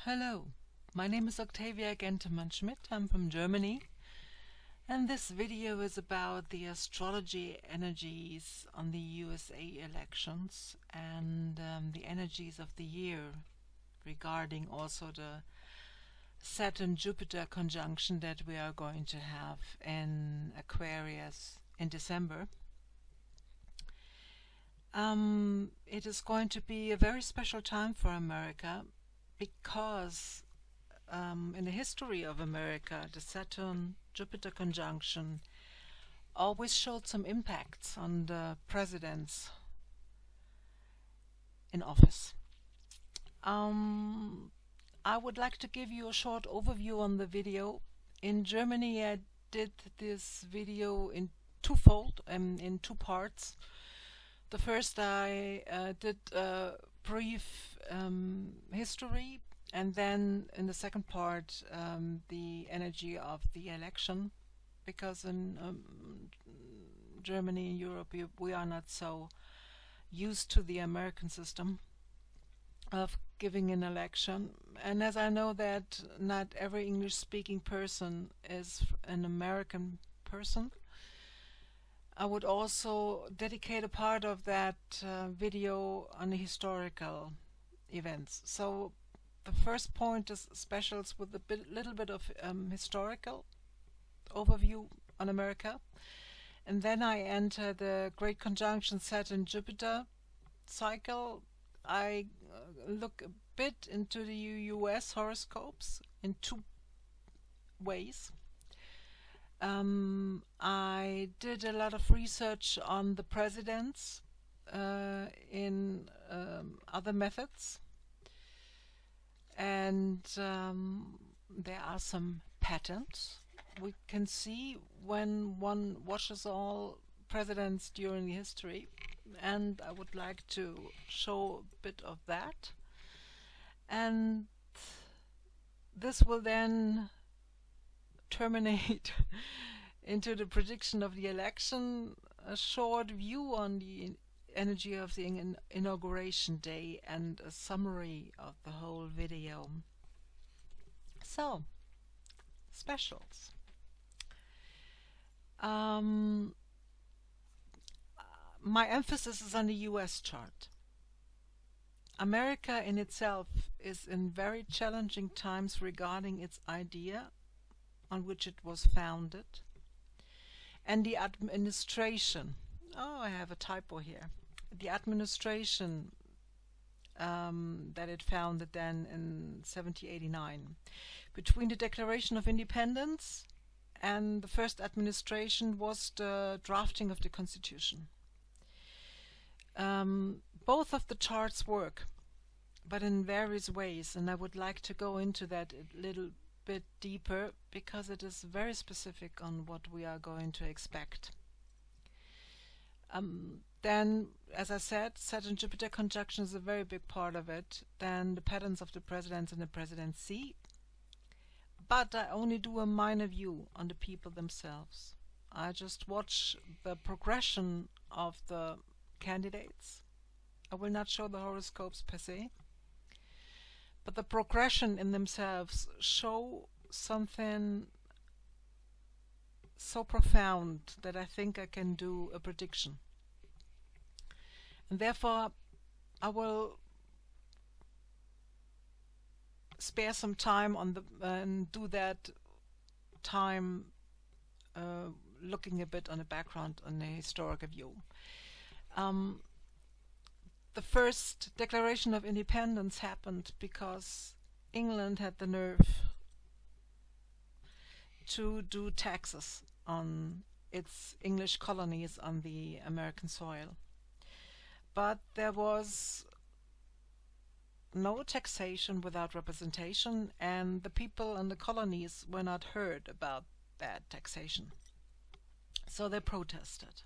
Hello, my name is Octavia Gentemann-Schmidt. I'm from Germany, and this video is about the astrology energies on the USA elections and the energies of the year, regarding also the Saturn-Jupiter conjunction that we are going to have in Aquarius in December. It is going to be a very special time for America, because in the history of America, the Saturn-Jupiter conjunction always showed some impacts on the presidents in office. I would like to give you a short overview on the video. In Germany, I did this video in in two parts. The first, I did a brief history, and then in the second part the energy of the election, because in Germany and Europe we are not so used to the American system of giving an election, and as I know that not every English-speaking person is an American person, I would also dedicate a part of that video on the historical events. So the first point is specials with a little bit of historical overview on America, and then I enter the Great Conjunction Saturn-Jupiter cycle. I look a bit into the US horoscopes in two ways. I did a lot of research on the presidents in other methods, and there are some patterns we can see when one watches all presidents during the history, and I would like to show a bit of that, and this will then terminate into the prediction of the election, a short view on the energy of the inauguration day, and a summary of the whole video. So, specials. My emphasis is on the US chart. America in itself is in very challenging times regarding its idea on which it was founded, and the administration. Oh, I have a typo here. The administration that it founded then in 1789. Between the Declaration of Independence and the first administration was the drafting of the Constitution. Both of the charts work, but in various ways, and I would like to go into that a little bit deeper, because it is very specific on what we are going to expect. Then, as I said, Saturn-Jupiter conjunction is a very big part of it. Then the patterns of the presidents and the presidency. But I only do a minor view on the people themselves. I just watch the progression of the candidates. I will not show the horoscopes per se, but the progression in themselves show something so profound that I think I can do a prediction. And therefore I will spare some time on the and do that time looking a bit on the background on the historical view. The first Declaration of Independence happened because England had the nerve to do taxes on its English colonies on the American soil. But there was no taxation without representation, and the people in the colonies were not heard about that taxation. So they protested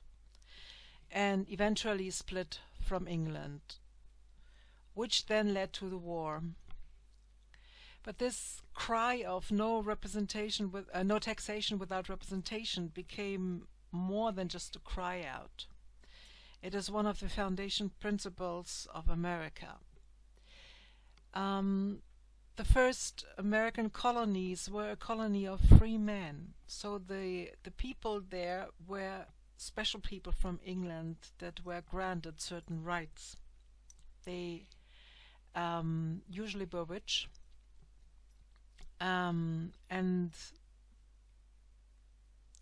and eventually split from England, which then led to the war. But this cry of no representation with no taxation without representation became more than just a cry out. It is one of the foundation principles of America. the first American colonies were a colony of free men. So the people there were special people from England that were granted certain rights. They usually were rich, and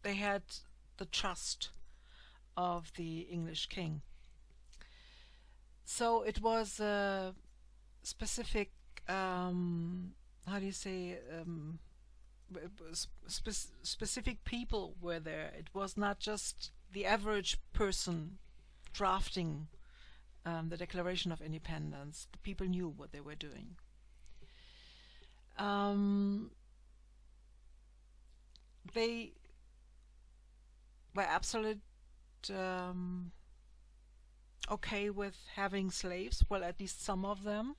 they had the trust of the English king. So it was a specific, how do you say, specific people were there. It was not just the average person drafting the Declaration of Independence. The people knew what they were doing. They were absolute okay with having slaves, well, at least some of them.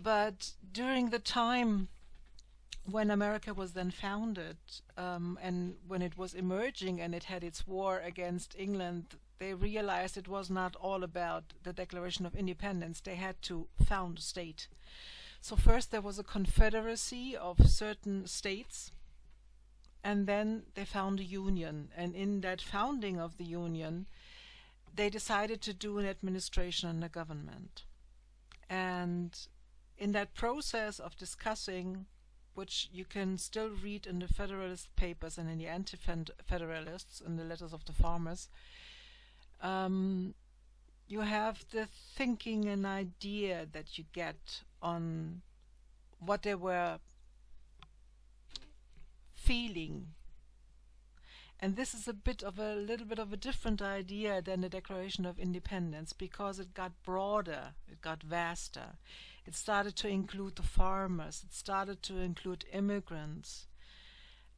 But during the time when America was then founded, and when it was emerging and it had its war against England, they realized it was not all about the Declaration of Independence. They had to found a state. So first there was a confederacy of certain states, and then they found a union. And in that founding of the union, they decided to do an administration and a government. And in that process of discussing, which you can still read in the Federalist Papers and in the Anti-Federalists, in the letters of the farmers, you have the thinking and idea that you get on what they were feeling. And this is a little bit of a different idea than the Declaration of Independence, because it got broader, it got vaster. It started to include the farmers, it started to include immigrants.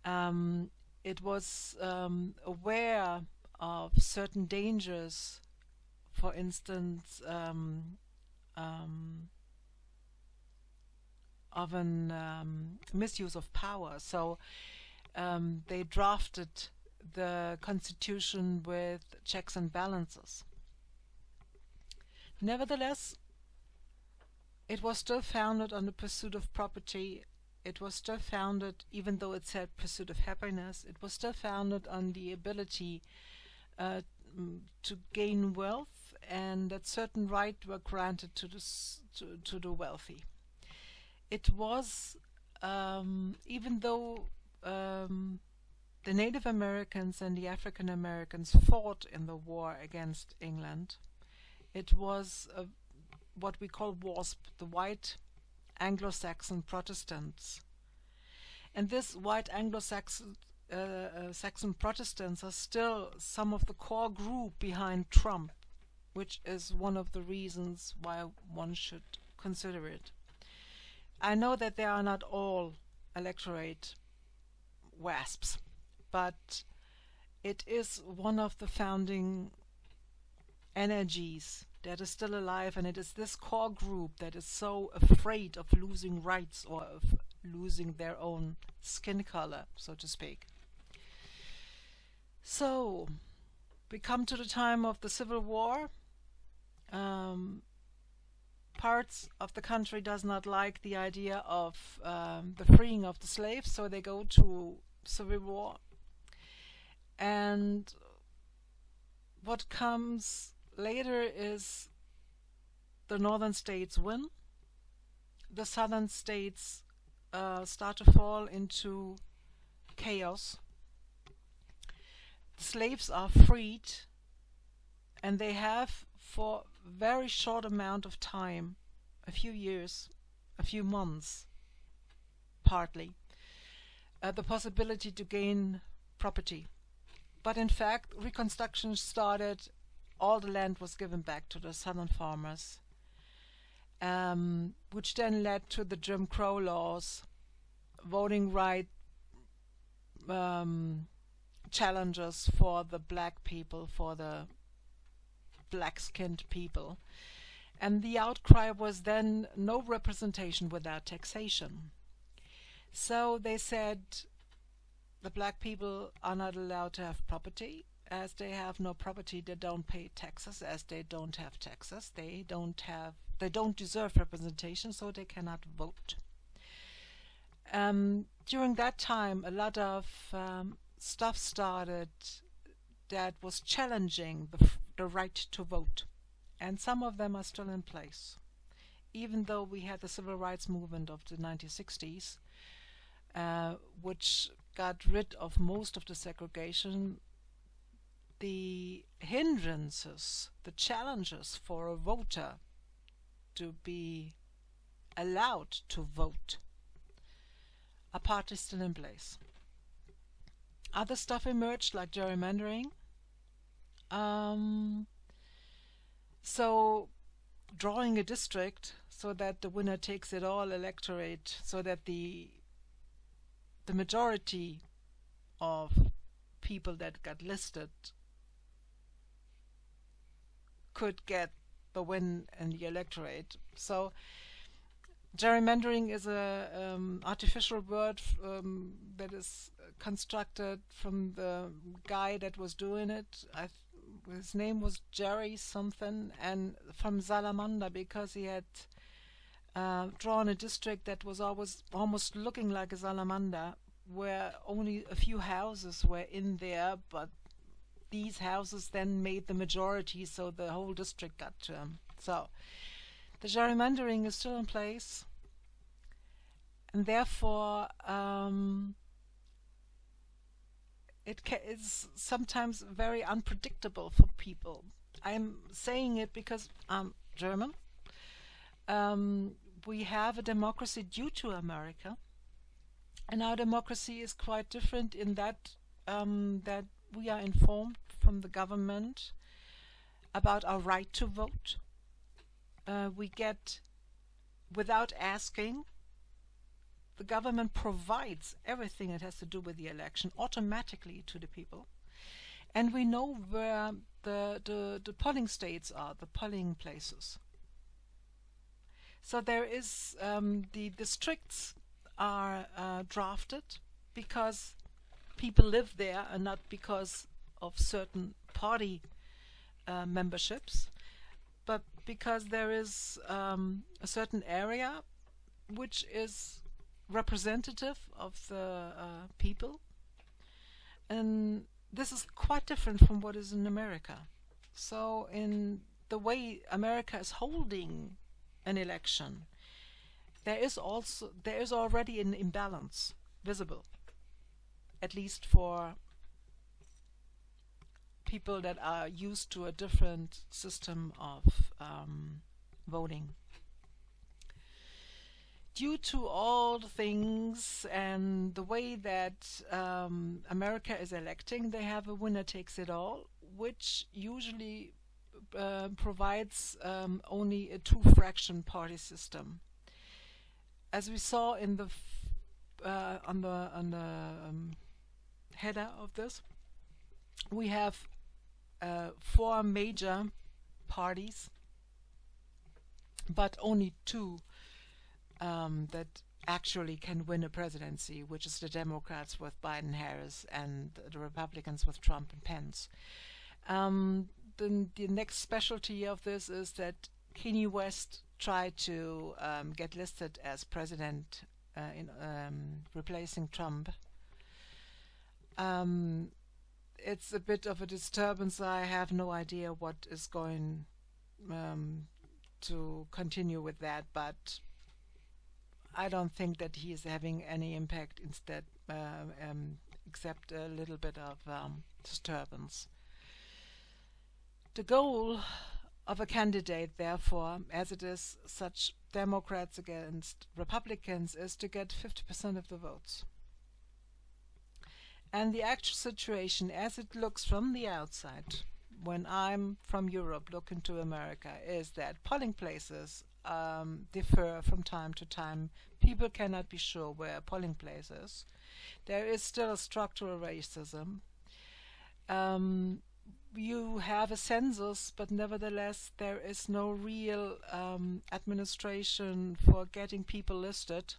It was aware of certain dangers, for instance, of an misuse of power. So they drafted the Constitution with checks and balances. Nevertheless, it was still founded on the pursuit of property. It was still founded, even though it said pursuit of happiness, it was still founded on the ability to gain wealth, and that certain rights were granted to the wealthy. It was, even though the Native Americans and the African Americans fought in the war against England, it was what we call WASP, the white Anglo-Saxon Protestants. And this white Anglo-Saxon Saxon Protestants are still some of the core group behind Trump, which is one of the reasons why one should consider it. I know that they are not all electorate WASPs, but it is one of the founding energies that is still alive, and it is this core group that is so afraid of losing rights or of losing their own skin color, so to speak. So we come to the time of the Civil War. Parts of the country does not like the idea of the freeing of the slaves, so they go to civil war. And what comes later is the northern states win. The southern states start to fall into chaos. The slaves are freed, and they have, for very short amount of time, a few years, a few months, partly, the possibility to gain property. But in fact, Reconstruction started, all the land was given back to the southern farmers, which then led to the Jim Crow laws, voting right challenges for the black people, for the black-skinned people. And the outcry was then no representation without taxation. So they said the black people are not allowed to have property. As they have no property, they don't pay taxes. As they don't have taxes, they don't have they don't deserve representation, so they cannot vote. During that time, a lot of stuff started that was challenging the right to vote, and some of them are still in place. Even though we had the civil rights movement of the 1960s, which got rid of most of the segregation, the hindrances, the challenges for a voter to be allowed to vote are partly still in place. Other stuff emerged, like gerrymandering. So drawing a district so that the winner takes it all electorate, so that the majority of people that got listed could get the win in the electorate. So gerrymandering is a artificial word that is constructed from the guy that was doing it. His name was Jerry something, and from Salamander, because he had drawn a district that was always almost looking like a salamander, where only a few houses were in there, but these houses then made the majority, so the whole district got to him. So the gerrymandering is still in place, and therefore it is sometimes very unpredictable for people. I'm saying it because I'm German. We have a democracy due to America, and our democracy is quite different in that that we are informed from the government about our right to vote. We get, without asking, the government provides everything that has to do with the election automatically to the people. And we know where the polling states are, the polling places. So there is, the districts are drafted because people live there and not because of certain party memberships, but because there is a certain area which is representative of the people, and this is quite different from what is in America. So in the way America is holding an election, there is already an imbalance visible, at least for people that are used to a different system of voting. Due to all the things and the way that America is electing, they have a winner takes it all, which usually provides only a two-fraction party system. As we saw in the on the header of this, we have 4 major parties, but only 2 that actually can win a presidency, which is the Democrats with Biden, Harris, and the Republicans with Trump and Pence. The next specialty of this is that Kanye West tried to get listed as president in replacing Trump. It's a bit of a disturbance. I have no idea what is going to continue with that, but I don't think that he is having any impact instead, except a little bit of disturbance. The goal of a candidate, therefore, as it is such Democrats against Republicans, is to get 50% of the votes. And the actual situation, as it looks from the outside, when I'm from Europe looking to America, is that polling places differ from time to time. People cannot be sure where a polling place is. There is still a structural racism. You have a census, but nevertheless there is no real administration for getting people listed.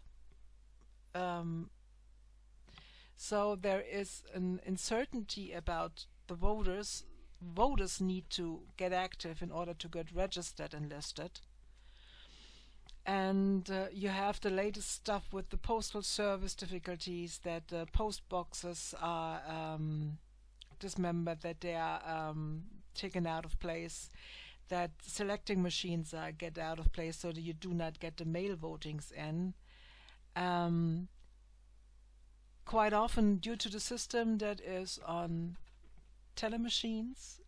So there is an uncertainty about the voters. Voters need to get active in order to get registered and listed. And you have the latest stuff with the postal service difficulties, that post boxes are dismembered, that they are taken out of place, that selecting machines get out of place so that you do not get the mail votings in. Quite often, due to the system that is on telemachines,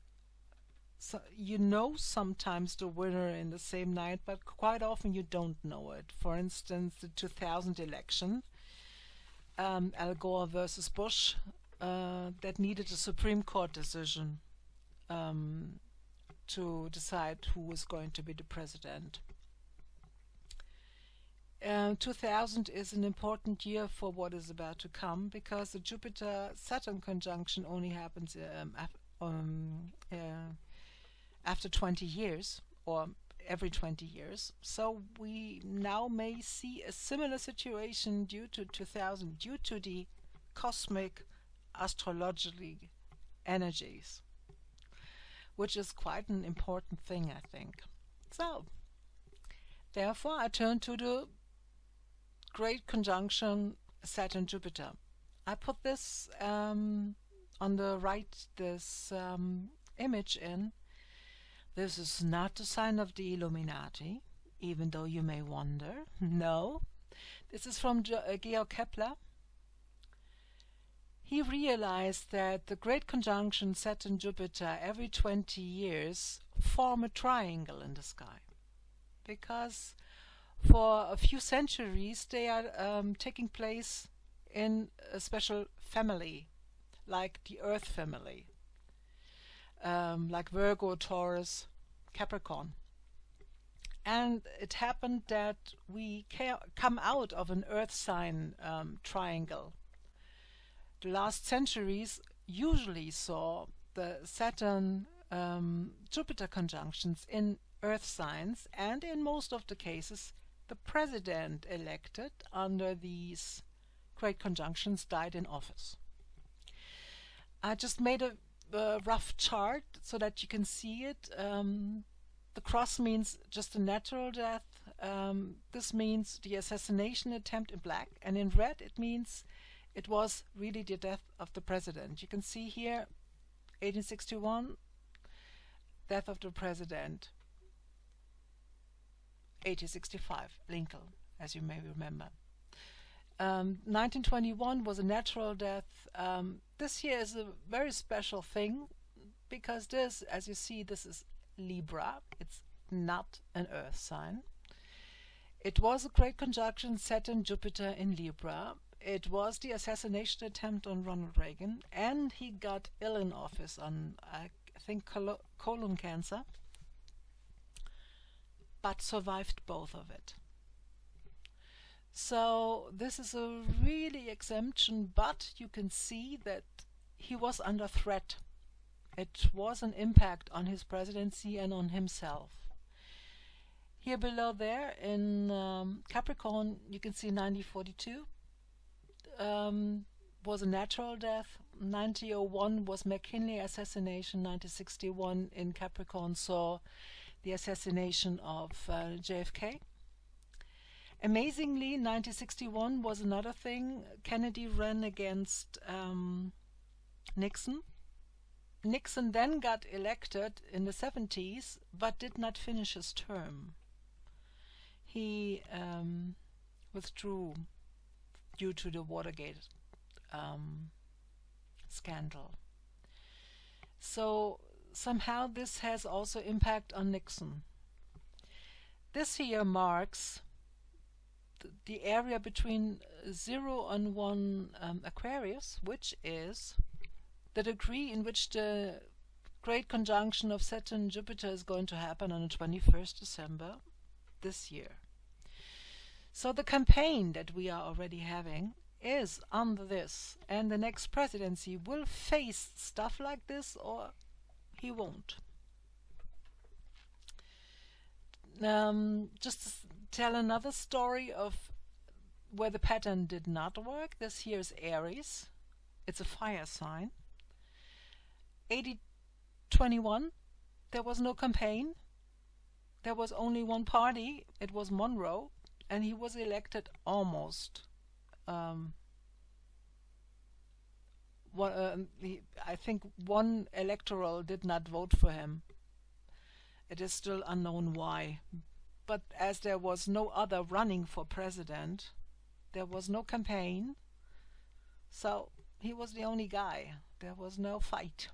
so you know sometimes the winner in the same night, but quite often you don't know it. For instance, the 2000 election, Al Gore versus Bush, that needed a Supreme Court decision to decide who was going to be the president. 2000 is an important year for what is about to come, because the Jupiter-Saturn conjunction only happens after 20 years, or every 20 years. So we now may see a similar situation due to 2000, due to the cosmic astrological energies, which is quite an important thing, I think. So, therefore, I turn to the great conjunction Saturn-Jupiter. I put this on the right, this image in. This is not the sign of the Illuminati, even though you may wonder. No, this is from Georg Kepler. He realized that the great conjunction Saturn-Jupiter every 20 years form a triangle in the sky, because for a few centuries they are taking place in a special family, like the Earth family, like Virgo, Taurus, Capricorn. And it happened that we come out of an Earth sign triangle. The last centuries usually saw the Saturn-Jupiter conjunctions in Earth signs, and in most of the cases the president elected under these great conjunctions died in office. I just made a rough chart so that you can see it. The cross means just a natural death. This means the assassination attempt in black, and in red it means it was really the death of the president. You can see here 1861, death of the president. 1865, Lincoln, as you may remember. 1921 was a natural death. This year is a very special thing, because this, as you see, this is Libra. It's not an Earth sign. It was a great conjunction Saturn-Jupiter in Libra. It was the assassination attempt on Ronald Reagan, and he got ill in office on, I think, colon cancer, but survived both of it. So this is a really exemption, but you can see that he was under threat. It was an impact on his presidency and on himself. Here below there in Capricorn, you can see 1942 was a natural death. 1901 was McKinley assassination. 1961 in Capricorn saw the assassination of JFK. Amazingly, 1961 was another thing. Kennedy ran against Nixon. Nixon then got elected in the 70s, but did not finish his term. He withdrew due to the Watergate scandal. So somehow this has also impact on Nixon. This year marks the area between 0 and 1 Aquarius, which is the degree in which the great conjunction of Saturn-Jupiter is going to happen on the 21st December this year. So the campaign that we are already having is under this, and the next presidency will face stuff like this, or he won't. Just to tell another story of where the pattern did not work. This here is Aries. It's a fire sign. 80-21, there was no campaign. there was only one party, it was Monroe, and he was elected almost. I think one electoral did not vote for him. It is still unknown why. But as there was no other running for president, there was no campaign, so he was the only guy. There was no fight.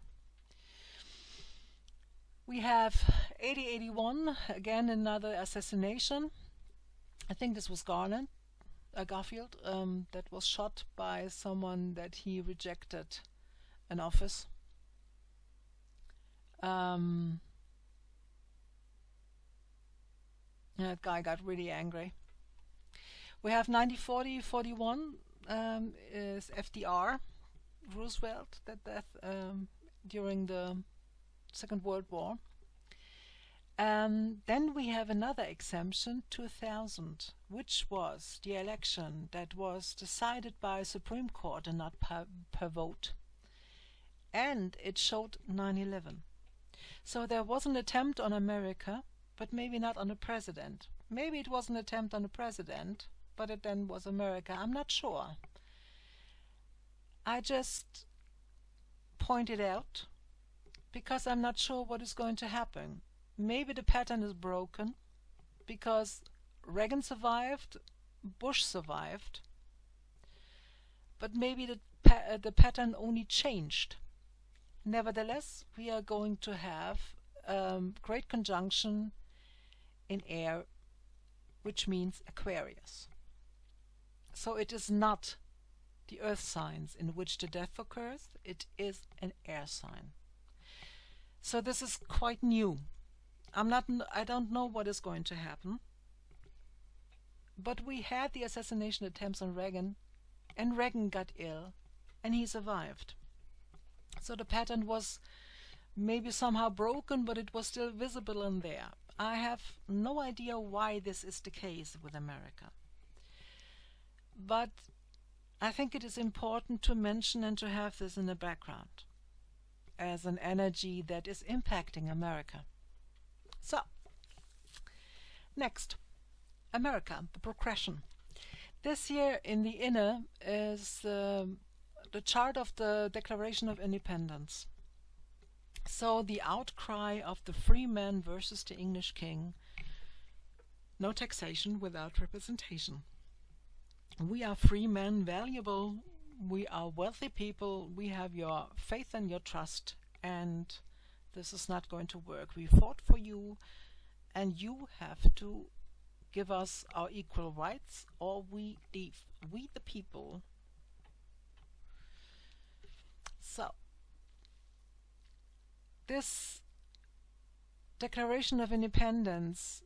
We have 8081, again another assassination. I think this was Garfield, that was shot by someone that he rejected in office. That guy got really angry. We have 1940-41 is FDR, Roosevelt, that death during the Second World War. Then we have another exemption, 2000, which was the election that was decided by a Supreme Court and not per vote. And it showed 9/11. So there was an attempt on America, but maybe not on a president. Maybe it was an attempt on a president, but it then was America. I'm not sure. I just point it out because I'm not sure what is going to happen. Maybe the pattern is broken because Reagan survived, Bush survived, but maybe the pattern only changed. Nevertheless, we are going to have great conjunction in air, which means Aquarius. So it is not the earth signs in which the death occurs, it is an air sign. So this is quite new. I don't know what is going to happen, but we had the assassination attempts on Reagan, and Reagan got ill, and he survived. So the pattern was maybe somehow broken, but it was still visible in there. I have no idea why this is the case with America. But I think it is important to mention and to have this in the background as an energy that is impacting America. So, next, America, the progression. This year in the inner is the chart of the Declaration of Independence. So the outcry of the free man versus the English king. No taxation without representation. We are free men, valuable. We are wealthy people. We have your faith and your trust, and this is not going to work. We fought for you, and you have to give us our equal rights, or we leave. We the people. So, this Declaration of Independence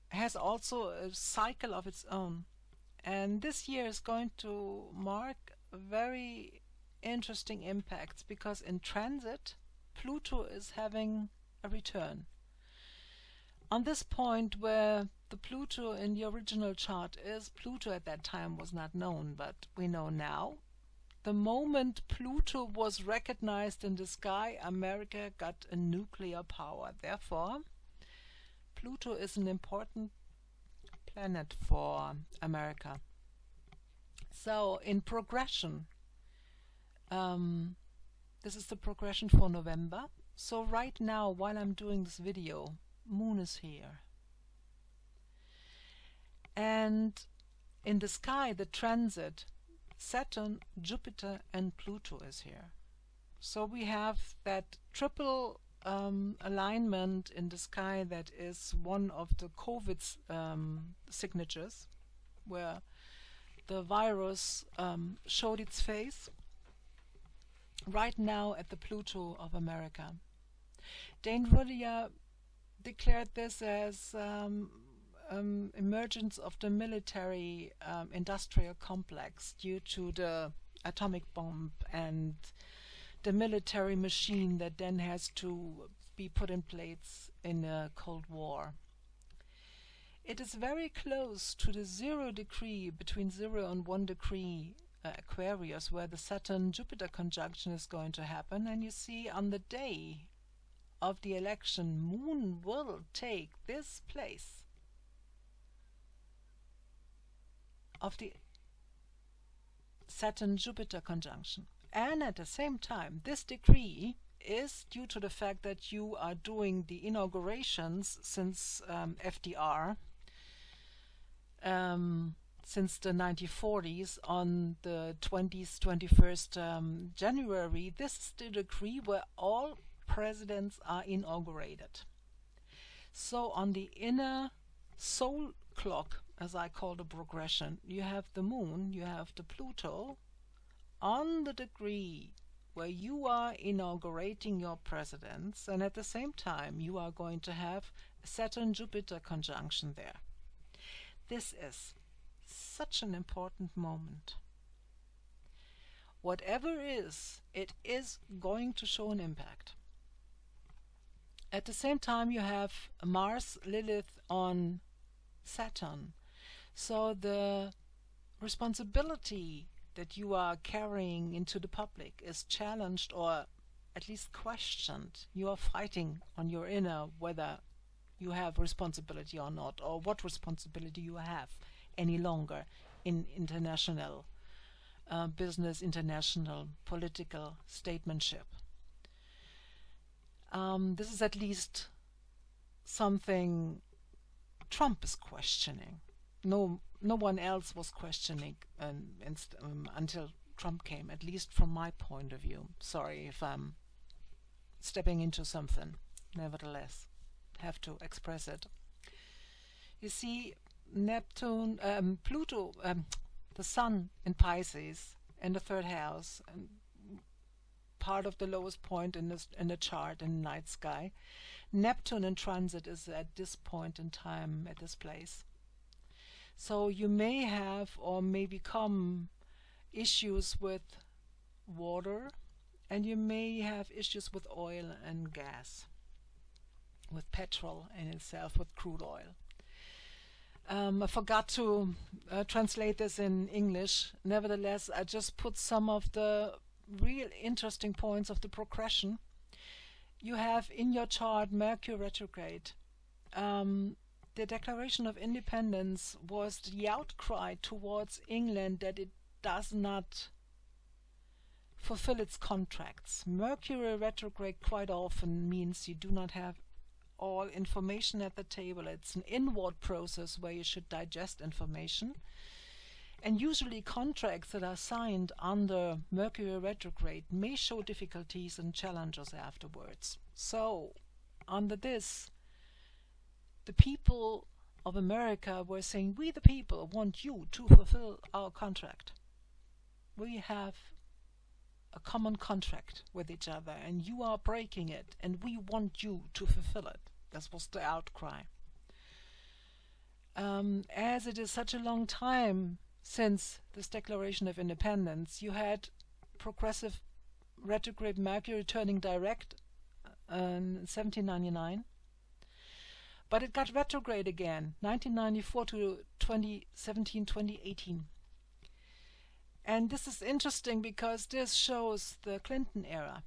has also a cycle of its own. And this year is going to mark very interesting impacts because in transit, Pluto is having a return. On this point where the Pluto in the original chart is, Pluto at that time was not known, but we know now. The moment Pluto was recognized in the sky, America got a nuclear power. Therefore, Pluto is an important planet for America. So in progression, this is the progression for November. So right now, while I'm doing this video, Moon is here. And in the sky, the transit, Saturn, Jupiter and Pluto is here. So we have that triple alignment in the sky that is one of the COVID's signatures, where the virus showed its face right now at the Pluto of America. Dane Ruddia declared this as emergence of the military industrial complex due to the atomic bomb and the military machine that then has to be put in place in a Cold War. It is very close to the 0 degree, between 0 and 1 degree Aquarius, where the Saturn-Jupiter conjunction is going to happen. And you see on the day of the election, Moon will take this place of the Saturn-Jupiter conjunction. And at the same time, this degree is due to the fact that you are doing the inaugurations since FDR, since the 1940s on the 20th, 21st January. This is the degree where all presidents are inaugurated. So on the inner soul clock, as I call the progression, you have the Moon, you have the Pluto on the degree where you are inaugurating your presidents, and at the same time you are going to have a Saturn-Jupiter conjunction there. This is such an important moment. Whatever is, it is going to show an impact. At the same time you have Mars, Lilith on Saturn. So the responsibility that you are carrying into the public is challenged, or at least questioned. You are fighting on your inner whether you have responsibility or not, or what responsibility you have any longer in international business, international political statesmanship. This is at least something Trump is questioning. No one else was questioning until Trump came, at least from my point of view. Sorry if I'm stepping into something. Nevertheless, have to express it. You see, Neptune, Pluto, the Sun in Pisces in the third house, and part of the lowest point in the chart in the night sky. Neptune in transit is at this point in time at this place. So you may have or may become issues with water, and you may have issues with oil and gas, with petrol in itself, with crude oil. I forgot to translate this in English. Nevertheless, I just put some of the real interesting points of the progression. You have in your chart Mercury retrograde. The Declaration of Independence was the outcry towards England that it does not fulfill its contracts. Mercury retrograde quite often means you do not have all information at the table. It's an inward process where you should digest information. And usually contracts that are signed under Mercury retrograde may show difficulties and challenges afterwards. So, under this, the people of America were saying, we the people want you to fulfill our contract. We have a common contract with each other and you are breaking it and we want you to fulfill it. This was the outcry. As it is such a long time since this Declaration of Independence, you had progressive retrograde Mercury turning direct in 1799. But it got retrograde again, 1994 to 2017, 2018. And this is interesting because this shows the Clinton era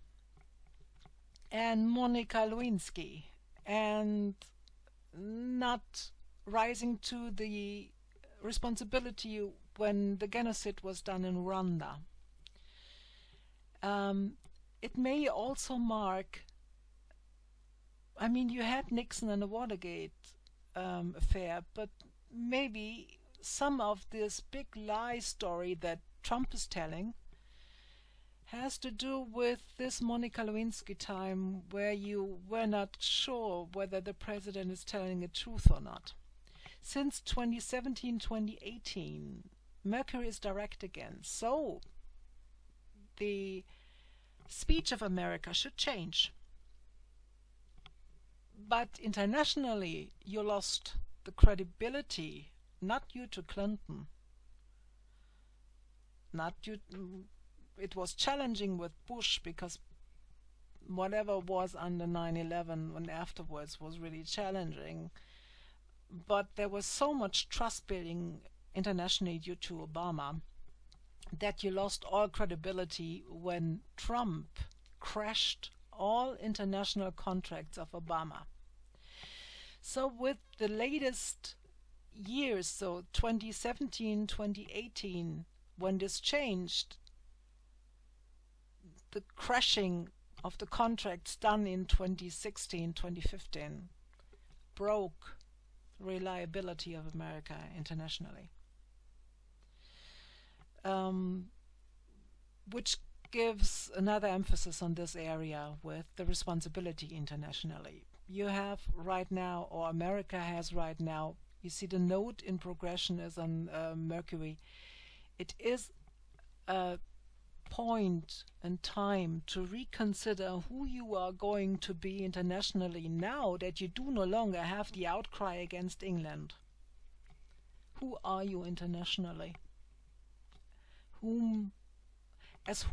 and Monica Lewinsky and not rising to the responsibility when the genocide was done in Rwanda. It may also mark, I mean, you had Nixon and the Watergate affair, but maybe some of this big lie story that Trump is telling has to do with this Monica Lewinsky time where you were not sure whether the president is telling the truth or not. Since 2017, 2018, Mercury is direct again, so the speech of America should change. But internationally, you lost the credibility, not due to Clinton. It was challenging with Bush because whatever was under 9/11 and afterwards was really challenging. But there was so much trust building internationally due to Obama that you lost all credibility when Trump crashed all international contracts of Obama. So with the latest years, so 2017, 2018, when this changed, the crashing of the contracts done in 2016, 2015 broke the reliability of America internationally. Which gives another emphasis on this area with the responsibility internationally. You have right now, or America has right now, you see the node in progression is on Mercury. It is a point and time to reconsider who you are going to be internationally now that you do no longer have the outcry against England. Who are you internationally? As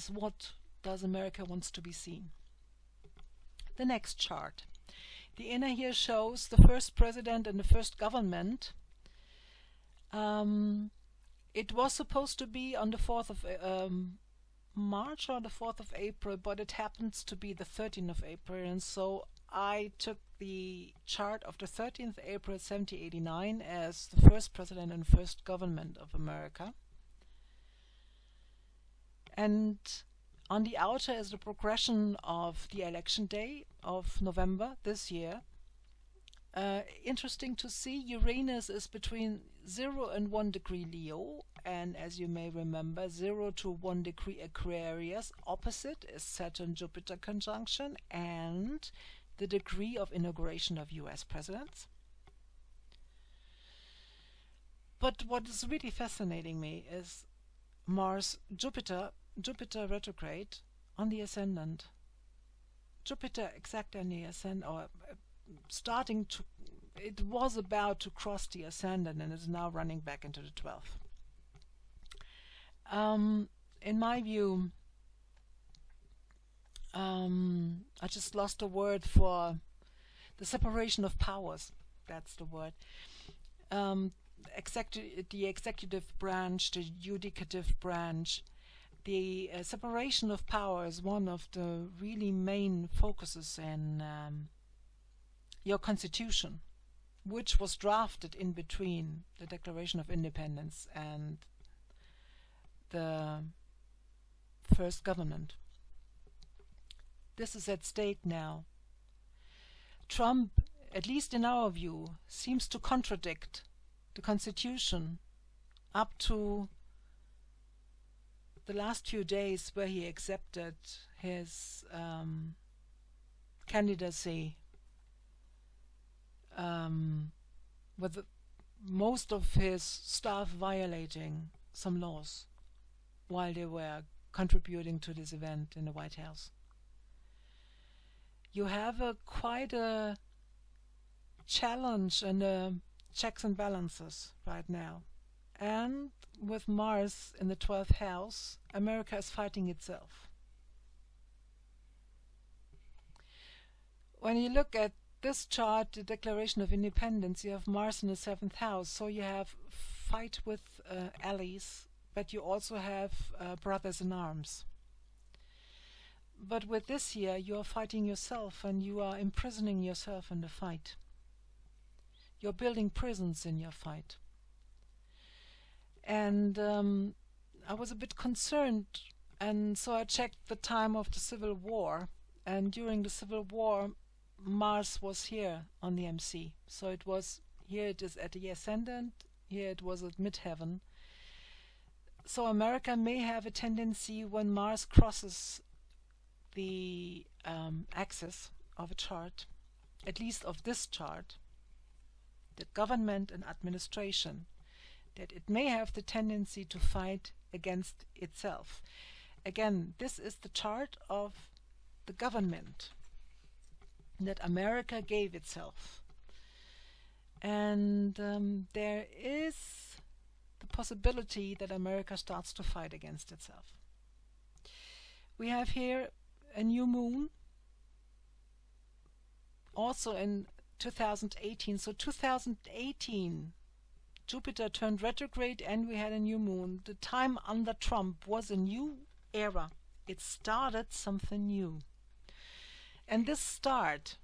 what does America wants to be seen? The next chart. The inner here shows the first president and the first government. It was supposed to be on the 4th of March or the 4th of April, but it happens to be the 13th of April, and so I took the chart of the 13th April 1789 as the first president and first government of America. And on the outer is the progression of the election day of November this year. Interesting to see, Uranus is between 0 and 1 degree Leo, and as you may remember, 0 to 1 degree Aquarius. Opposite is Saturn-Jupiter conjunction and the degree of inauguration of US presidents. But what is really fascinating me is Mars-Jupiter retrograde on the ascendant. Jupiter exactly on the ascendant, or starting to, it was about to cross the ascendant and is now running back into the 12th. In my view, I just lost a word for the separation of powers. That's the word. The executive branch, the judicative branch. The separation of power is one of the really main focuses in your constitution, which was drafted in between the Declaration of Independence and the first government. This is at stake now. Trump, at least in our view, seems to contradict the constitution up to the last few days where he accepted his candidacy with most of his staff violating some laws while they were contributing to this event in the White House. You have quite a challenge and checks and balances right now. And with Mars in the 12th house, America is fighting itself. When you look at this chart, the Declaration of Independence, you have Mars in the 7th house, so you have fight with allies, but you also have brothers in arms. But with this year, you are fighting yourself and you are imprisoning yourself in the fight. You're building prisons in your fight. And I was a bit concerned, and so I checked the time of the Civil War, and during the Civil War Mars was here on the MC. So it was, here it is at the ascendant, here it was at midheaven. So America may have a tendency, when Mars crosses the axis of a chart, at least of this chart, the government and administration, that it may have the tendency to fight against itself. Again, this is the chart of the government that America gave itself. And there is the possibility that America starts to fight against itself. We have here a new moon, also in 2018. So 2018, Jupiter turned retrograde and we had a new moon. The time under Trump was a new era. It started something new. And this start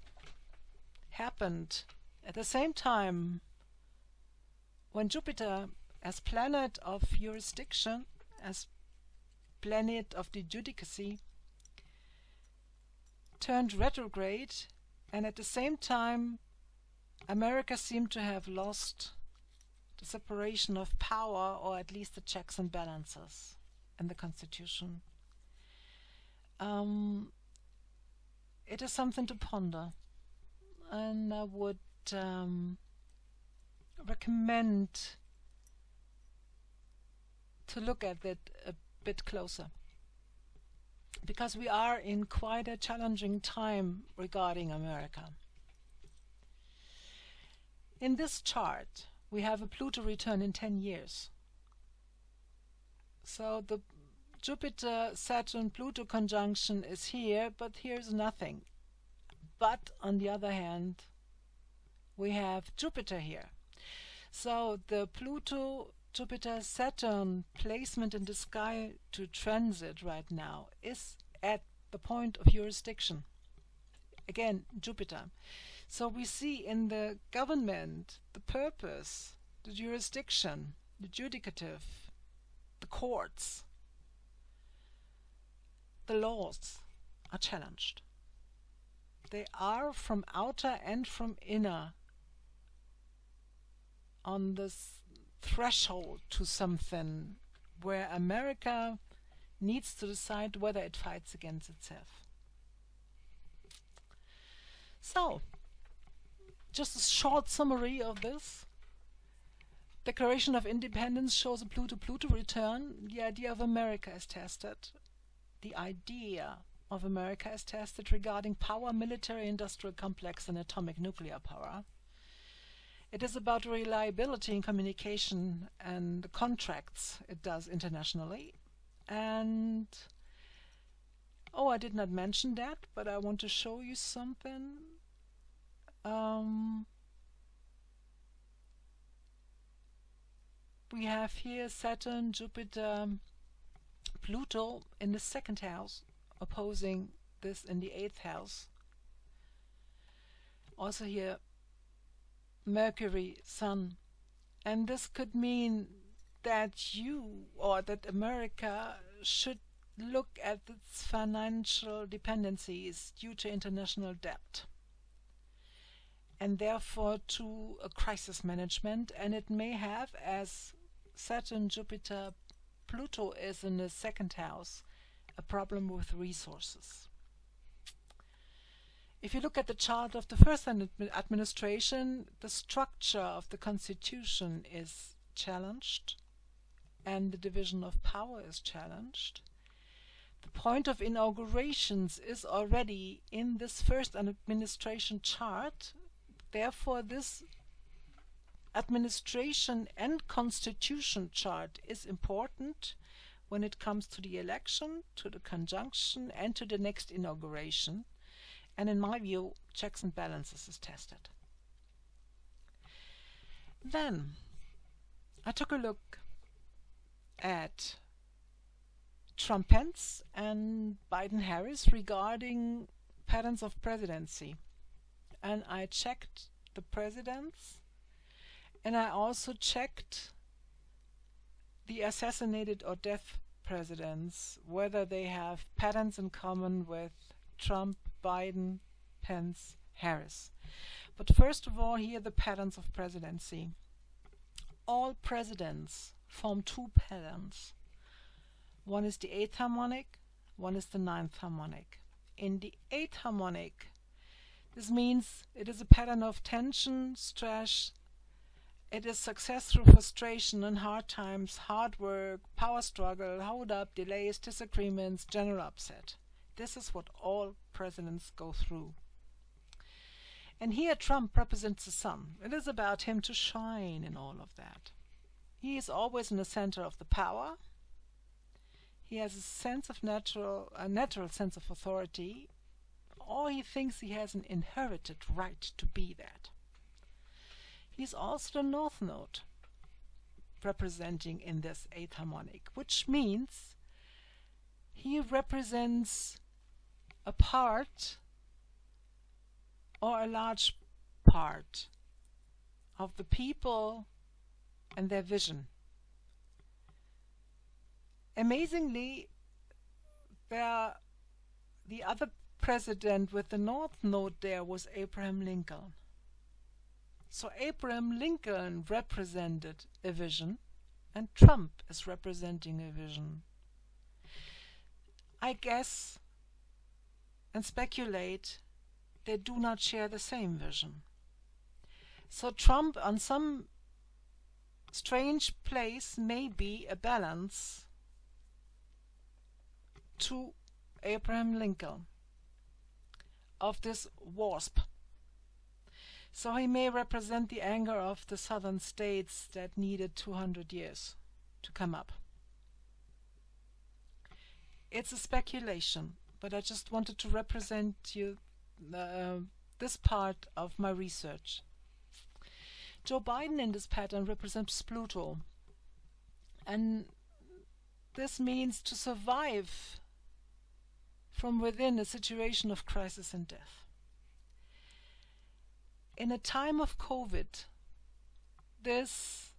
happened at the same time when Jupiter, as planet of jurisdiction, as planet of the judicacy, turned retrograde, and at the same time America seemed to have lost the separation of power, or at least the checks and balances in the Constitution. It is something to ponder, and I would recommend to look at it a bit closer, because we are in quite a challenging time regarding America. In this chart we have a Pluto return in 10 years. So the Jupiter-Saturn-Pluto conjunction is here, but here's nothing. But on the other hand, we have Jupiter here. So the Pluto-Jupiter-Saturn placement in the sky to transit right now is at the point of jurisdiction. Again, Jupiter. So we see in the government the purpose, the jurisdiction, the judicative, the courts, the laws are challenged. They are from outer and from inner on this threshold to something where America needs to decide whether it fights against itself. So, just a short summary of this. Declaration of Independence shows a Pluto-Pluto return. The idea of America is tested. The idea of America is tested regarding power, military, industrial complex, and atomic nuclear power. It is about reliability in communication and the contracts it does internationally. And, oh, I did not mention that, but I want to show you something. We have here Saturn, Jupiter, Pluto in the 2nd house, opposing this in the 8th house. Also here Mercury, Sun. And this could mean that you, or that America, should look at its financial dependencies due to international debt, and therefore to a crisis management. And it may have, as Saturn, Jupiter, Pluto is in the 2nd house, a problem with resources. If you look at the chart of the first administration, the structure of the Constitution is challenged and the division of power is challenged. The point of inaugurations is already in this first administration chart. Therefore, this administration and constitution chart is important when it comes to the election, to the conjunction, and to the next inauguration. And in my view, checks and balances is tested. Then I took a look at Trump-Pence and Biden-Harris regarding patterns of presidency. And I checked the presidents, and I also checked the assassinated or death presidents, whether they have patterns in common with Trump, Biden, Pence, Harris. But first of all, here are the patterns of presidency. All presidents form 2 patterns. One is the 8th harmonic, one is the 9th harmonic. In the 8th harmonic, this means it is a pattern of tension, stress. It is success through frustration and hard times, hard work, power struggle, hold up, delays, disagreements, general upset. This is what all presidents go through. And here Trump represents the sun. It is about him to shine in all of that. He is always in the center of the power. He has a sense of natural sense of authority, or he thinks he has an inherited right to be that. He's also the North Node representing in this 8th harmonic, which means he represents a part or a large part of the people and their vision. Amazingly, the other president with the North Node there was Abraham Lincoln. So Abraham Lincoln represented a vision, and Trump is representing a vision. I guess and speculate they do not share the same vision. So Trump, on some strange place, may be a balance to Abraham Lincoln of this wasp. So he may represent the anger of the southern states that needed 200 years to come up. It's a speculation, but I just wanted to represent you this part of my research. Joe Biden in this pattern represents Pluto, and this means to survive from within a situation of crisis and death. In a time of COVID, this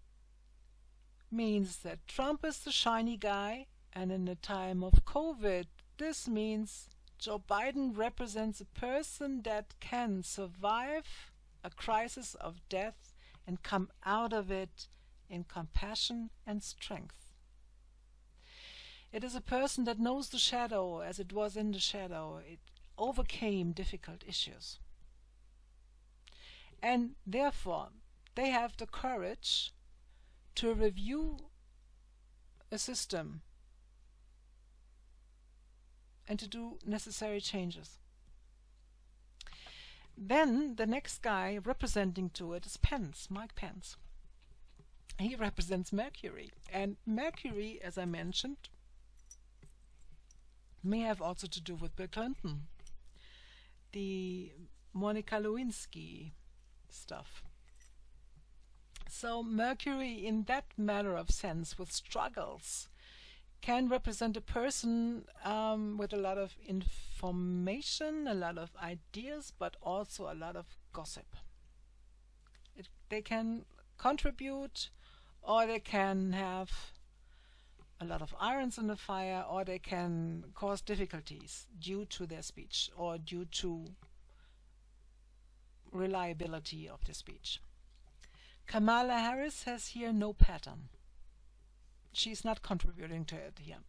means that Trump is the shiny guy, and in a time of COVID, this means Joe Biden represents a person that can survive a crisis of death and come out of it in compassion and strength. It is a person that knows the shadow as it was in the shadow. It overcame difficult issues. And therefore, they have the courage to review a system and to do necessary changes. Then the next guy representing to it is Pence, Mike Pence. He represents Mercury. And Mercury, as I mentioned, may have also to do with Bill Clinton, the Monica Lewinsky stuff. So Mercury, in that matter of sense, with struggles, can represent a person with a lot of information, a lot of ideas, but also a lot of gossip. They can contribute, or they can have a lot of irons in the fire, or they can cause difficulties due to their speech or due to reliability of the speech. Kamala Harris has here no pattern. She's not contributing to it here.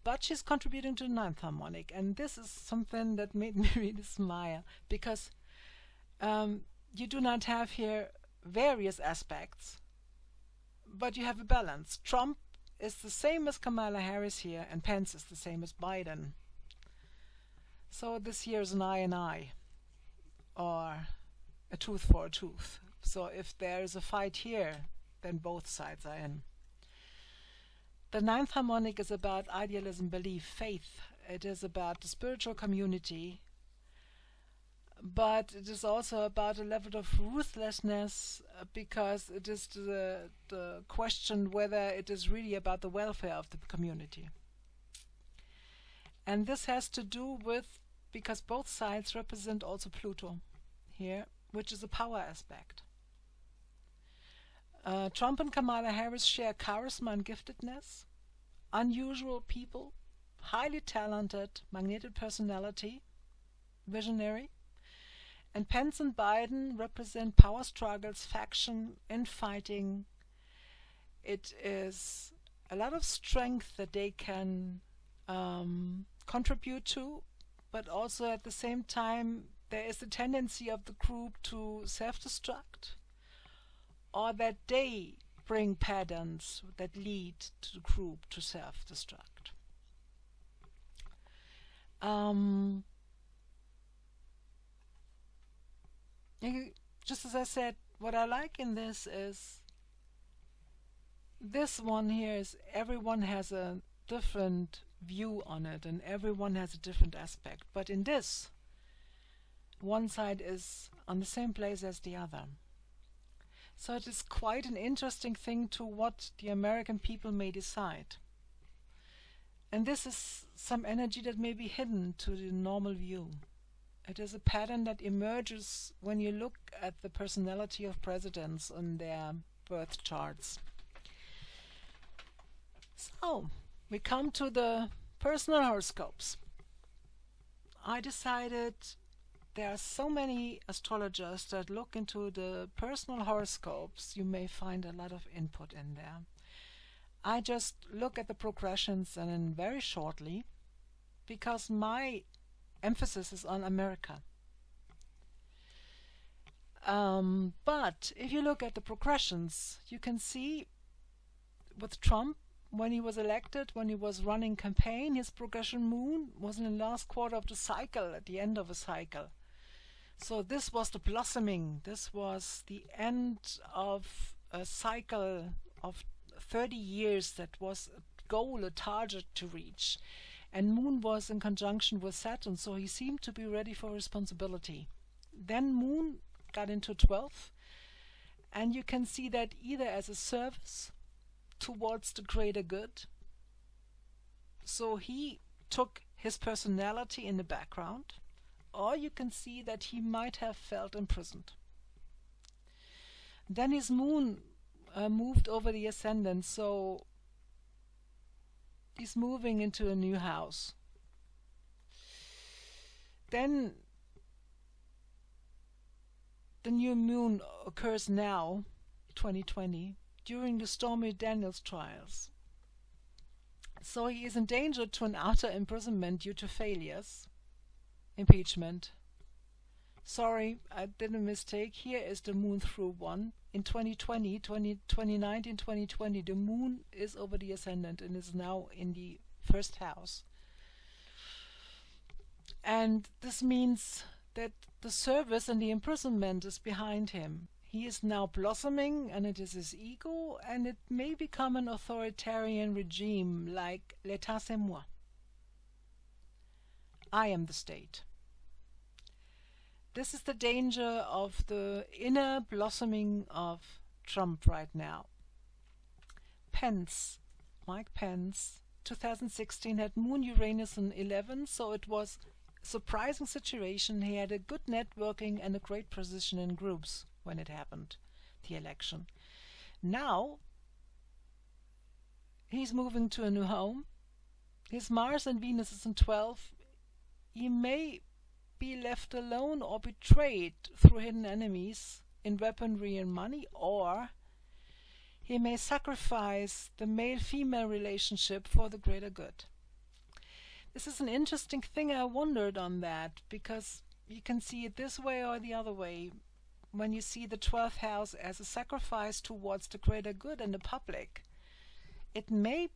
But she's contributing to the ninth harmonic, and this is something that made me really smile, because you do not have here various aspects, but you have a balance. Trump is the same as Kamala Harris here, and Pence is the same as Biden. So this here is an eye and eye, or a tooth for a tooth. So if there is a fight here, then both sides are in. The ninth harmonic is about idealism, belief, faith. It is about the spiritual community, but it is also about a level of ruthlessness, because it is the question whether it is really about the welfare of the community. And this has to do with, because both sides represent also Pluto here, which is a power aspect. Trump and Kamala Harris share charisma and giftedness, unusual people, highly talented, magnetic personality, visionary. And Pence and Biden represent power struggles, faction, infighting. It is a lot of strength that they can contribute to, but also at the same time there is the tendency of the group to self-destruct, or that they bring patterns that lead to the group to self-destruct. Just as I said, what I like in this is, this one here is everyone has a different view on it, and everyone has a different aspect. But in this, one side is on the same place as the other. So it is quite an interesting thing to what the American people may decide. And this is some energy that may be hidden to the normal view. It is a pattern that emerges when you look at the personality of presidents on their birth charts. So, we come to the personal horoscopes. I decided there are so many astrologers that look into the personal horoscopes, you may find a lot of input in there. I just look at the progressions and then very shortly, because my emphasis is on America. But if you look at the progressions, you can see with Trump, when he was elected, when he was running campaign, his progression moon was in the last quarter of the cycle, at the end of a cycle. So this was the blossoming. This was the end of a cycle of 30 years that was a goal, a target to reach. And Moon was in conjunction with Saturn, so he seemed to be ready for responsibility. Then Moon got into 12th, and you can see that either as a service towards the greater good. So he took his personality in the background, or you can see that he might have felt imprisoned. Then his Moon moved over the ascendant, so he's moving into a new house. Then the new moon occurs now, 2020, during the Stormy Daniels trials. So he is in danger to an outer imprisonment due to failures, impeachment. Sorry, I did a mistake. Here is the moon through 1. In 2019, 2020, the moon is over the ascendant and is now in the first house. And this means that the service and the imprisonment is behind him. He is now blossoming, and it is his ego, and it may become an authoritarian regime like l'état c'est moi. I am the state. This is the danger of the inner blossoming of Trump right now. Pence, Mike Pence, 2016 had Moon Uranus in 11, so it was a surprising situation. He had a good networking and a great position in groups when it happened, the election. Now, he's moving to a new home. His Mars and Venus is in 12. He may be left alone or betrayed through hidden enemies in weaponry and money, or he may sacrifice the male-female relationship for the greater good. This is an interesting thing. I wondered on that, because you can see it this way or the other way. When you see the 12th house as a sacrifice towards the greater good and the public, it may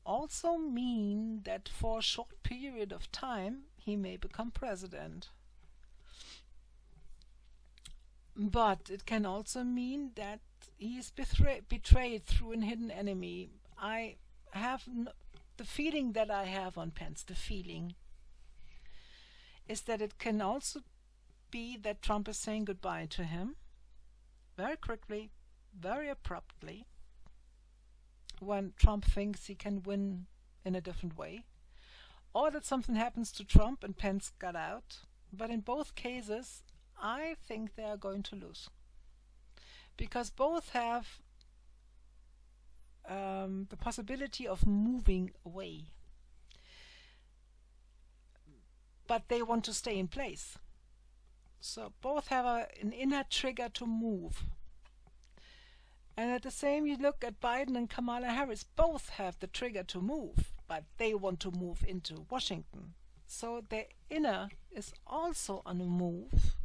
also mean that for a short period of time he may become president. But it can also mean that he is betrayed through a hidden enemy. I have the feeling that I have on Pence, the feeling is that it can also be that Trump is saying goodbye to him very quickly, very abruptly, when Trump thinks he can win in a different way, or that something happens to Trump and Pence got out. But in both cases, I think they are going to lose, because both have the possibility of moving away, but they want to stay in place. So both have an inner trigger to move. And at the same, you look at Biden and Kamala Harris, both have the trigger to move, but they want to move into Washington. So their inner is also on a move.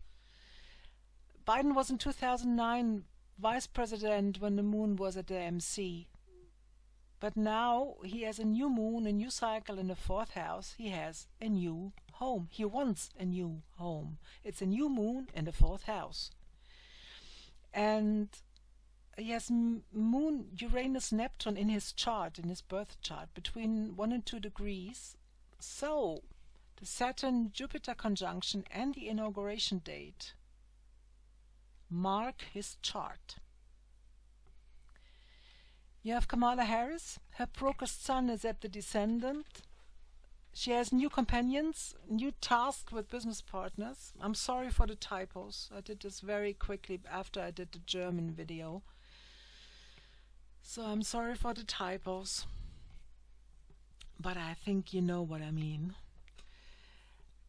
Biden was in 2009 vice president when the moon was at the MC. But now he has a new moon, a new cycle in the 4th house. He has a new home. He wants a new home. It's a new moon in the 4th house. And he has moon, Uranus, Neptune in his chart, in his birth chart, between 1 and 2 degrees. So the Saturn-Jupiter conjunction and the inauguration date mark his chart. You have Kamala Harris. Her progressed sun is at the descendant. She has new companions, new tasks with business partners. I'm sorry for the typos. I did this very quickly after I did the German video. So I'm sorry for the typos. But I think you know what I mean.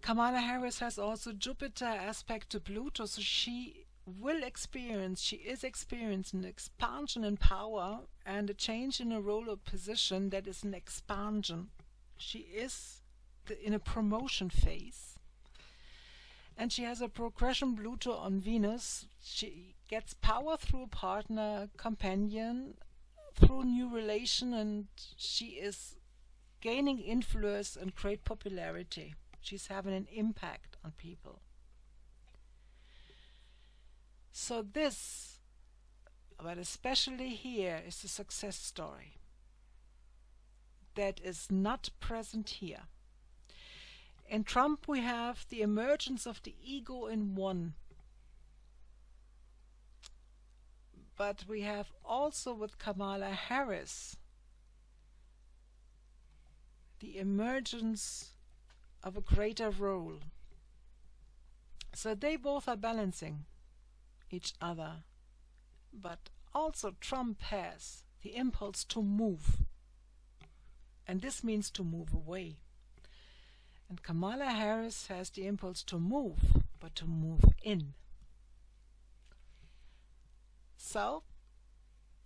Kamala Harris has also Jupiter aspect to Pluto, so she is experiencing an expansion in power and a change in a role or position that is an expansion. She is in a promotion phase. And she has a progression Pluto on Venus. She gets power through a partner, companion, through a new relation, and she is gaining influence and great popularity. She's having an impact on people. So this, but especially here, is a success story that is not present here. In Trump we have the emergence of the ego in one. But we have also with Kamala Harris the emergence of a greater role. So they both are balancing each other. But also Trump has the impulse to move. And this means to move away. And Kamala Harris has the impulse to move, but to move in. So,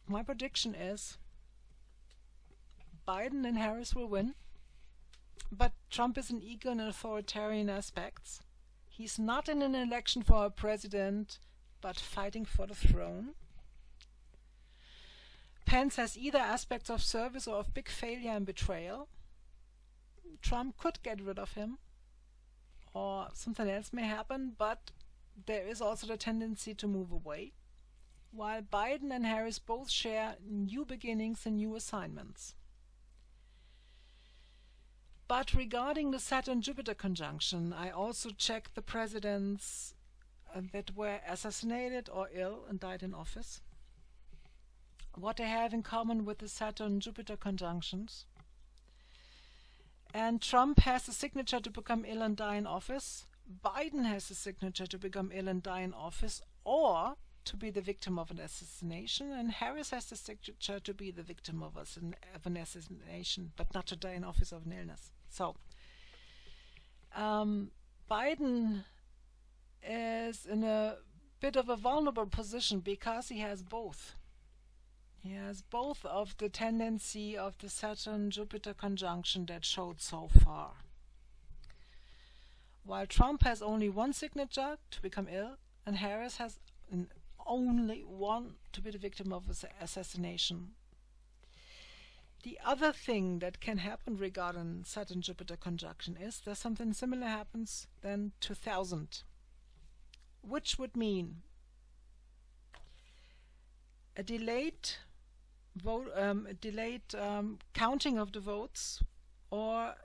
my prediction is Biden and Harris will win, but Trump is an ego and authoritarian aspects. He's not in an election for a president, but fighting for the throne. Pence has either aspects of service or of big failure and betrayal. Trump could get rid of him, or something else may happen, but there is also the tendency to move away, while Biden and Harris both share new beginnings and new assignments. But regarding the Saturn-Jupiter conjunction, I also checked the presidents that were assassinated or ill and died in office, what they have in common with the Saturn-Jupiter conjunctions. And Trump has the signature to become ill and die in office. Biden has the signature to become ill and die in office, or to be the victim of an assassination. And Harris has the signature to be the victim of an assassination, but not to die in office of an illness. So, Biden is in a bit of a vulnerable position because he has both. He has both of the tendency of the Saturn-Jupiter conjunction that showed so far. While Trump has only one signature to become ill, and Harris has only one to be the victim of assassination. The other thing that can happen regarding Saturn-Jupiter conjunction is that something similar happens then 2000, which would mean a delayed counting of the votes, or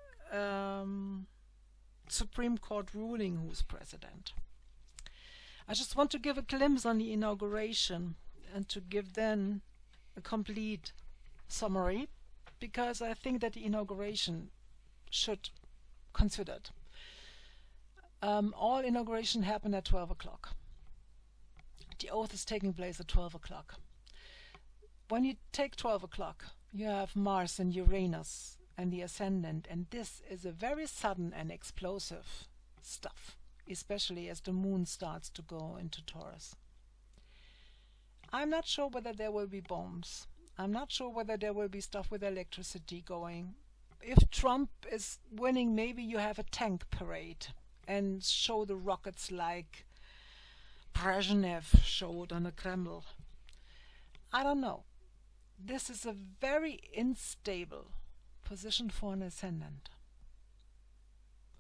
Supreme Court ruling who's president. I just want to give a glimpse on the inauguration and to give then a complete summary, because I think that the inauguration should consider it. All inauguration happened at 12 o'clock. The oath is taking place at 12 o'clock. When you take 12 o'clock, you have Mars and Uranus and the ascendant, and this is a very sudden and explosive stuff, especially as the moon starts to go into Taurus. I'm not sure whether there will be bombs. I'm not sure whether there will be stuff with electricity going. If Trump is winning, maybe you have a tank parade and show the rockets like Brezhnev showed on the Kremlin. I don't know. This is a very unstable position for an ascendant,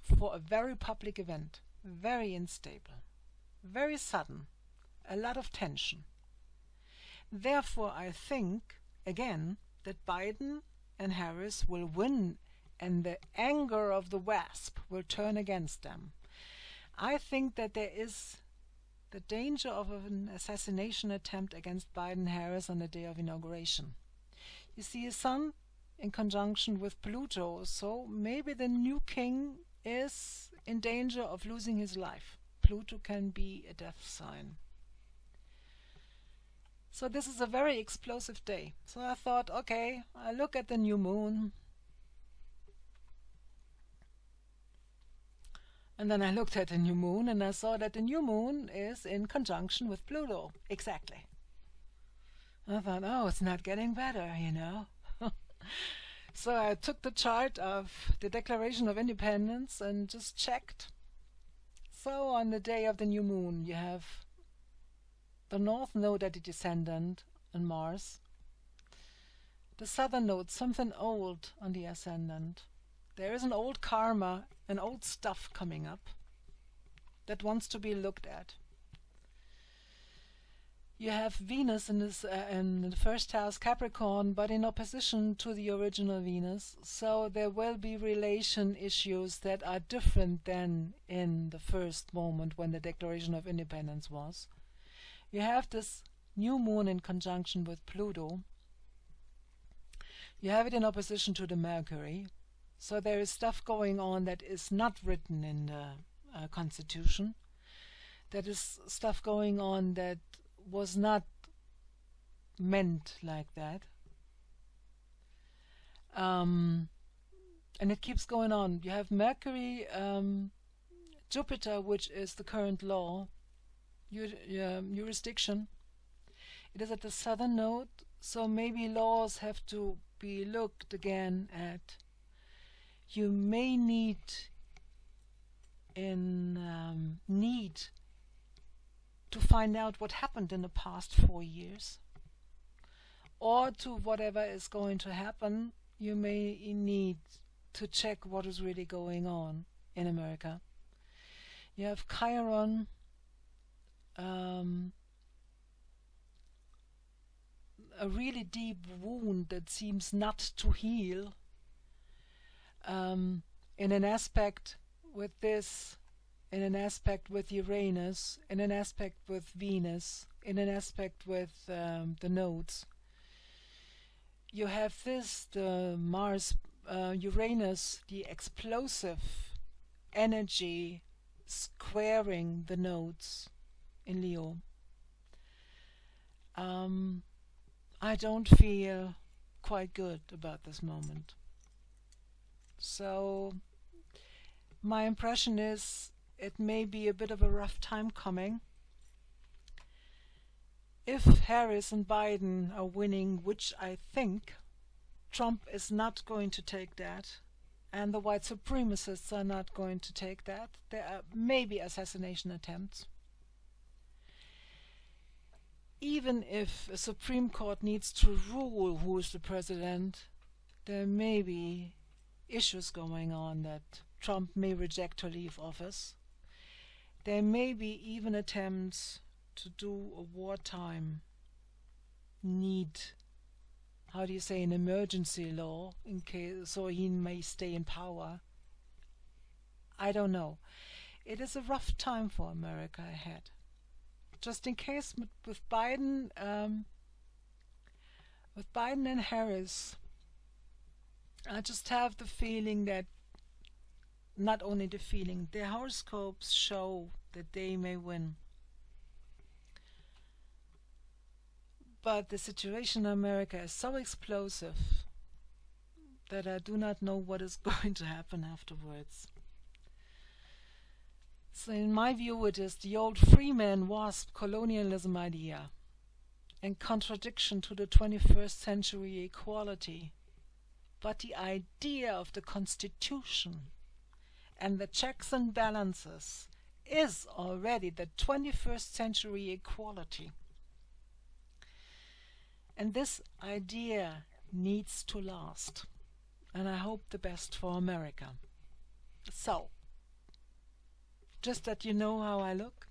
for a very public event. Very unstable, very sudden, a lot of tension. Therefore, I think, again, that Biden and Harris will win, and the anger of the WASP will turn against them. I think that there is the danger of an assassination attempt against Biden-Harris on the day of inauguration. You see, a sun in conjunction with Pluto. So maybe the new king is in danger of losing his life. Pluto can be a death sign. So this is a very explosive day. So I thought, okay, I look at the new moon. And then I looked at the new moon and I saw that the new moon is in conjunction with Pluto. Exactly. I thought, oh, it's not getting better, you know. So I took the chart of the Declaration of Independence and just checked. So on the day of the new moon, you have the north node at the descendant on Mars, the southern node, something old on the ascendant. There is an old karma, an old stuff coming up that wants to be looked at. You have Venus in the first house, Capricorn, but in opposition to the original Venus. So there will be relation issues that are different than in the first moment when the Declaration of Independence was. You have this new moon in conjunction with Pluto. You have it in opposition to the Mercury. So there is stuff going on that is not written in the Constitution. That is stuff going on that was not meant like that. And it keeps going on. You have Mercury, Jupiter, which is the current law, jurisdiction. It is at the southern node, so maybe laws have to be looked again at. You may need to find out what happened in the past 4 years, or to whatever is going to happen. You may need to check what is really going on in America. You have Chiron, a really deep wound that seems not to heal, in an aspect with this, in an aspect with Uranus, in an aspect with Venus, in an aspect with the nodes. You have this, the Mars, Uranus, the explosive energy squaring the nodes in Leo. I don't feel quite good about this moment. So my impression is it may be a bit of a rough time coming. If Harris and Biden are winning, which I think, Trump is not going to take that, and the white supremacists are not going to take that. There are maybe assassination attempts. Even if a Supreme Court needs to rule who is the president, there may be issues going on that Trump may reject to leave office. There may be even attempts to do a wartime need, how do you say, an emergency law in case, so he may stay in power. I don't know. It is a rough time for America ahead. Just in case with Biden and Harris, I just have the feeling that, not only the feeling, their horoscopes show that they may win. But the situation in America is so explosive that I do not know what is going to happen afterwards. So in my view, it is the old freeman wasp colonialism idea, in contradiction to the 21st century equality. But the idea of the Constitution and the checks and balances is already the 21st century equality. And this idea needs to last. And I hope the best for America. So, just that you know how I look.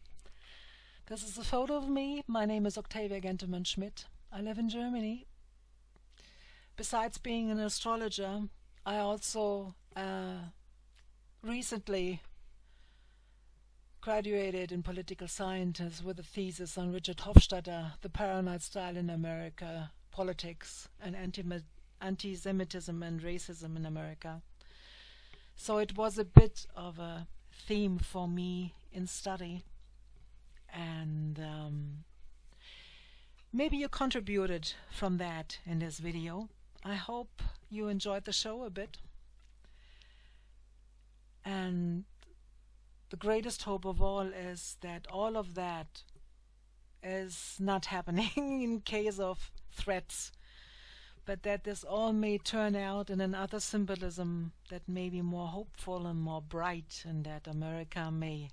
This is a photo of me. My name is Octavia Gentemann-Schmidt. I live in Germany. Besides being an astrologer, I also recently graduated in political science with a thesis on Richard Hofstadter, the paranoid style in America, politics, and anti-Semitism and racism in America. So it was a bit of a theme for me in study, and maybe you contributed from that in this video. I hope you enjoyed the show a bit, and the greatest hope of all is that all of that is not happening in case of threats, but that this all may turn out in another symbolism that may be more hopeful and more bright, and that America may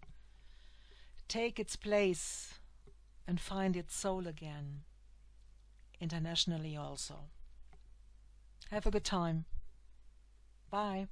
take its place and find its soul again, internationally also. Have a good time. Bye.